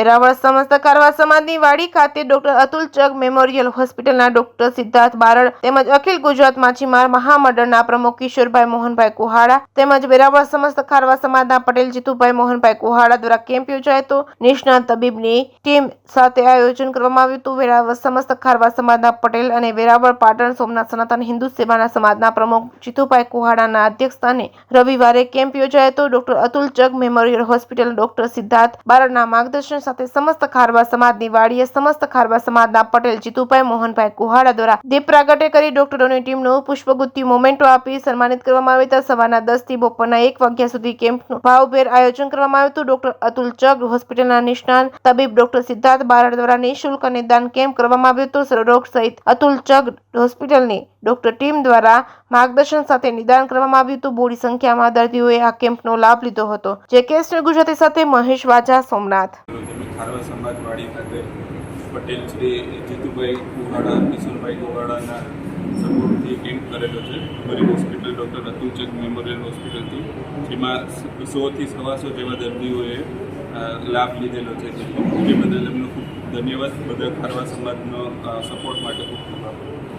વેરાવળ સમસ્ત ખારવા સમાજની વાડી ખાતે ડોક્ટર અતુલ ચગ મેમોરિયલ હોસ્પિટલના ડોક્ટર સિદ્ધાર્થ બારડ તેમજ અખિલ ગુજરાત માછીમાર મહામંડળના પ્રમુખ કિશોરભાઈ મોહનભાઈ કુહાડા તેમજ વેરાવળ સમસ્ત ખારવા સમાજના પટેલ જીતુભાઈ મોહનભાઈ કુહાડા દ્વારા કેમ્પ યોજાયો હતો। નિષ્ણાત તબીબની ટીમ સાથે આયોજન કરવામાં આવ્યું હતું। વેરાવળ સમસ્ત ખારવા સમાજના પટેલ અને વેરાવળ પાટણ સોમનાથ સનાતન હિન્દુ સેવાના સમાજના પ્રમુખ જીતુભાઈ કુહાડાના અધ્યક્ષસ્થાને રવિવારે કેમ્પ યોજાયો હતો। Doctor Atul Chag memorial hospital doctor Siddharth બારડના માર્ગદર્શન સાથે સમસ્ત ખારવા સમાજની વાડીએ સમસ્ત ખારવા સમાજના પટેલ જીતુભાઈ મોહનભાઈ કુહાડા દ્વારા દીપ પ્રાગટ્ય કરી ડોક્ટરોની ટીમનું પુષ્પગુચ્છી મોમેન્ટો આપી સન્માનિત કરવામાં આવ્યા હતા। સવારના 10 થી બપોરના 1 વાગ્યા સુધી કેમ્પનું ભાવભેર આયોજન કરવામાં આવ્યું હતું। ડોક્ટર અતુલ ચગ હોસ્પિટલના નિષ્ણાત તબીબ ડોક્ટર સિદ્ધાર્થ બારડ દ્વારા નિઃશુલ્ક નિદાન કેમ્પ કરવામાં આવ્યો હતો। સર્વરોગ સહિત અતુલ ચગ હોસ્પિટલની ડોક્ટર ટીમ દ્વારા માર્ગદર્શન સાથે નિદાન કરવામાં આવ્યું હતું। મોટી સંખ્યામાં દર્દીઓએ આ કેમ્પનો લાભ લીધો હતો। જે કેસ ગુજરાતી સાથે મહેશ વાજા, સોમનાથ। ખારવા સમાજવાડી ખાતે પટેલ શ્રી જીતુભાઈ કુહાડા, કિશોરભાઈ કુહાડાના સપોર્ટથી કેમ્પ કરેલો છે અમારી hospital doctor Atul Chag memorial હોસ્પિટલથી, જેમાં 100 થી 125 જેવા દર્દીઓએ લાભ લીધેલો છે। જે બદલ એમનો ખૂબ ધન્યવાદ। બધા ખારવા સમાજનો સપોર્ટ માટે ખૂબ